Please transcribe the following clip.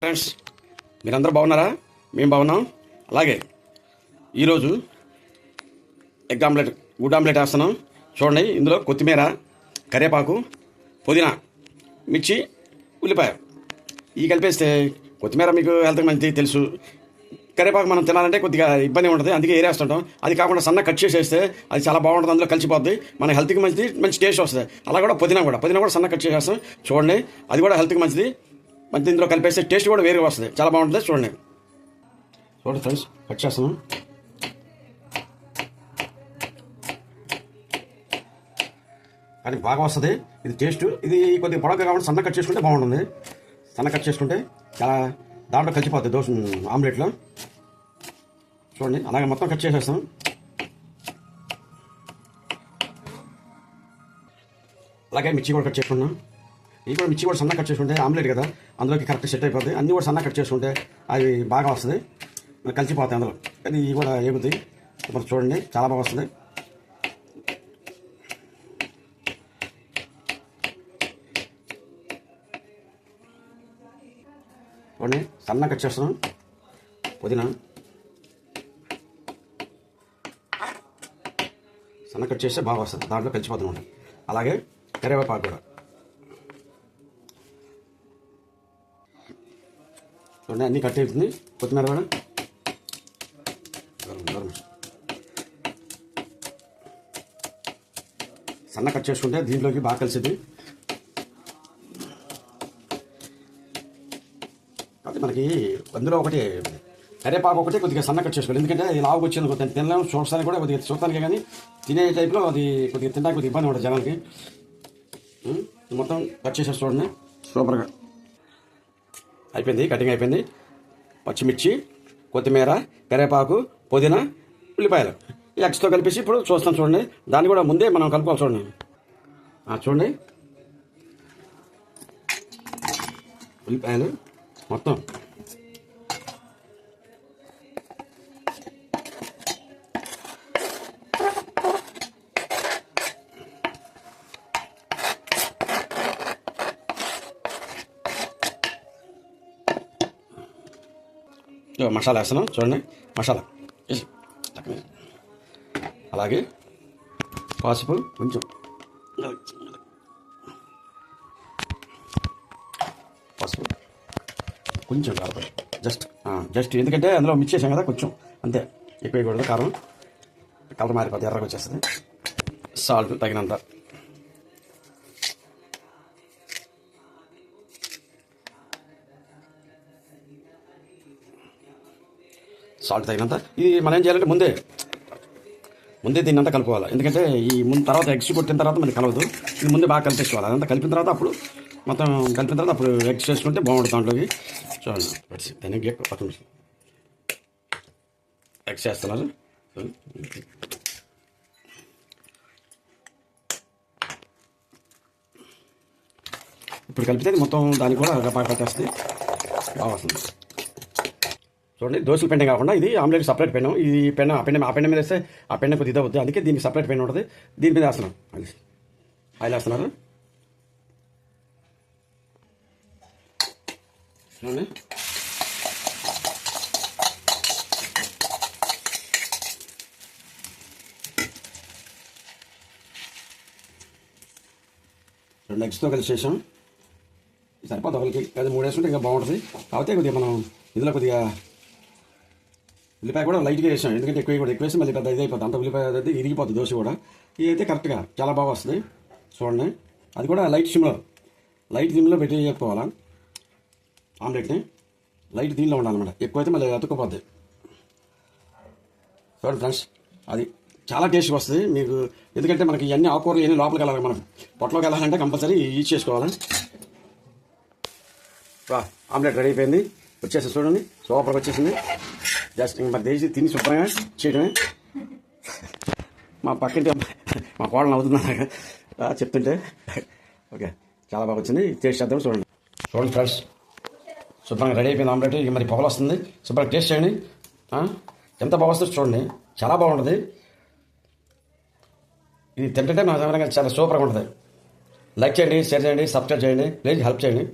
Friends, మీరందరూ బాగున్నారా? మేము బాగున్నాం. అలాగే ఈరోజు గుడ్ ఆమ్లెట్ వేస్తున్నాం. చూడండి, ఇందులో కొత్తిమీర, కరివేపాకు, పుదీనా, మిర్చి, ఉల్లిపాయ ఇవి కలిపేస్తే కొత్తిమీర మీకు హెల్త్కి మంచిది తెలుసు. కరివేపాకు మనం తినాలంటే కొద్దిగా ఇబ్బంది ఉంటుంది, అందుకే ఏరేస్తుంటాం. అది కాకుండా సన్న కట్ చేసేస్తే అది చాలా బాగుంటుంది, అందులో కలిసిపోద్ది, మన హెల్త్కి మంచిది, మంచి టేస్ట్ వస్తుంది. అలా కూడా పుదీనా కూడా సన్న కట్ చేసేస్తాం. చూడండి, అది కూడా హెల్త్కి మంచిది. ఇందులో కలిపేస్తే టేస్ట్ కూడా వేరుగా వస్తుంది, చాలా బాగుంటుంది. చూడండి ఫ్రెండ్స్, కట్ చేస్తాను. కానీ బాగా వస్తుంది ఇది టేస్ట్. ఇది కొద్దిగా పొడవుగా కాబట్టి సన్న కట్ చేసుకుంటే బాగుంటుంది. సన్న కట్ చేసుకుంటే చాలా దాంట్లో కలిసిపోతుంది దోశ ఆమ్లెట్లో. చూడండి, అలాగే మొత్తం కట్ చేసేస్తాం. అలాగే మిర్చి కూడా కట్ చేసుకున్నాం. ఇది కూడా మిర్చి కూడా సన్న కట్ చేసుకుంటే ఆమ్లెట్ కదా, అందులోకి కరెక్ట్ సెట్ అయిపోతుంది. అన్నీ కూడా సన్న కట్ చేసుకుంటే అవి బాగా వస్తుంది, కలిసిపోతాయి అందులో. కానీ ఇవి కూడా ఏగుతాయి. ఇప్పుడు చూడండి, చాలా బాగా వస్తుంది. చూడండి, సన్న కట్ చేస్తున్నాం. పుదీనా సన్న కట్ చేస్తే బాగా వస్తుంది, దాంట్లో కలిసిపోతుంది. అలాగే కరివేపాకు కూడా చూడండి, అన్నీ కట్ అవుతుంది. కొత్తిమీర కూడా సన్న కట్ చేసుకుంటే దీంట్లోకి బాగా కలిసింది. అది మనకి అందులో ఒకటి కరివేపాకు ఒకటి కొద్దిగా సన్న కట్ చేసుకోవాలి, ఎందుకంటే అది లావుగా వచ్చింది. కొద్దిగా తినలేము, చూడటానికి కూడా కొద్దిగా చూడటానికి, కానీ తినే టైప్లో అది కొద్దిగా తినడానికి కొద్దిగా ఇబ్బంది ఉంటుంది జనాలకి. మొత్తం కట్ చేసేసి చూడండి, సూపర్గా అయిపోయింది. కటింగ్ అయిపోయింది. పచ్చిమిర్చి, కొత్తిమీర, కరివేపాకు, పుదీనా, ఉల్లిపాయలు ఎగ్స్తో కలిపేసి ఇప్పుడు చూస్తాం. చూడండి, దాన్ని కూడా ముందే మనం కలుపుకోవాలి. చూడండి, చూడండి, ఉల్లిపాయలు మొత్తం మసాలా వేస్తున్నాం. చూడండి, మసాలా అలాగే పసుపు కొంచెం, కారం, జస్ట్ ఎందుకంటే అందులో మిక్స్ చేసాం కదా, కొంచెం అంతే, ఎక్కువ వేయకూడదు. కారం కలర్ మారిపోతే ఎర్రగా వచ్చేస్తుంది. సాల్ట్ తగినంత, ఇది మనం ఏం చేయాలంటే ముందే దీన్ని అంతా కలుపుకోవాలి, ఎందుకంటే ఈ తర్వాత ఎగ్స్ కొట్టిన తర్వాత మనకి కలవదు. ఇది ముందే బాగా కలిపేసుకోవాలి. అదంతా కలిపిన తర్వాత అప్పుడు మొత్తం కలిపిన తర్వాత అప్పుడు ఎగ్స్ వేసుకుంటే బాగుంటుంది దాంట్లోకి. చూడండి, దానికి ఎగ్స్ వేస్తున్నారు. ఇప్పుడు కలిపితే మొత్తం దానికి కూడా బాగా పట్టేస్తుంది, బాగా వస్తుంది. చూడండి, దోశల పెండ కాకుండా ఇది ఆమ్లెట్ సపరేట్ పెన్ను. ఇది పెన్ను ఆ పెన్ను మీద వేస్తే ఆ పెన్ను కొద్దిగా ఇదవుతుంది, అందుకే దీనికి సపరేట్ పెన్ను ఉంటుంది. దీని మీద వేస్తున్నాం, ఆయిల్ వేస్తున్నారు. చూడండి, రెండు ఎగ్స్తో కలిసి చేసాం. సరిపోతుంది ఒకరికి, అది 3 వేసుకుంటే ఇంకా బాగుంటుంది. కాకపోతే కొద్దిగా మనం ఇందులో కొద్దిగా ఉల్లిపాయ కూడా లైట్గా వేసాం, ఎందుకంటే ఎక్కువ వేసి మళ్ళీ పెద్ద ఇది అయిపోతుంది. అంత ఉల్లిపాయ అయితే ఇరిగిపోతుంది దోశ కూడా. ఇది అయితే కరెక్ట్గా చాలా బాగా వస్తుంది. చూడండి, అది కూడా లైట్ దీనిలో పెట్టి చేసుకోవాలా. ఆమ్లెట్ని లైట్ దీనిలో ఉండాలన్నమాట, ఎక్కువైతే మళ్ళీ అతుక్కుపోద్ది. చూడండి ఫ్రెండ్స్, అది చాలా టేస్ట్గా వస్తుంది మీకు, ఎందుకంటే మనకి ఇవన్నీ ఆకుకూరలు ఇవన్నీ లోపలికి వెళ్ళాలి, మనం పొట్టలోకి వెళ్ళాలంటే కంపల్సరీ యూజ్ చేసుకోవాలి. ఆమ్లెట్ రెడీ అయిపోయింది, వచ్చేసి చూడండి, సూపర్గా వచ్చేసింది. జస్ట్ ఇంక మరి దేశీ తిని శుభ్రంగా చేయడమే. మా పక్కింటి మా కోడలు నవ్వుతున్నాను చెప్తుంటే. ఓకే, చాలా బాగా వచ్చింది. టేస్ట్ చేద్దాం. చూడండి ఫ్రెండ్స్, శుభ్రంగా రెడీ అయిపోయింది ఆమ్లెట్. ఇక మరి పొగలు వస్తుంది, శుభ్రంగా టేస్ట్ చేయండి. ఎంత బాగా వస్తుంది చూడండి, చాలా బాగుంటుంది. ఇది తింటుంటే మా చాలా సూపర్గా ఉంటుంది. లైక్ చేయండి, షేర్ చేయండి, సబ్స్క్రైబ్ చేయండి, ప్లీజ్ హెల్ప్ చేయండి.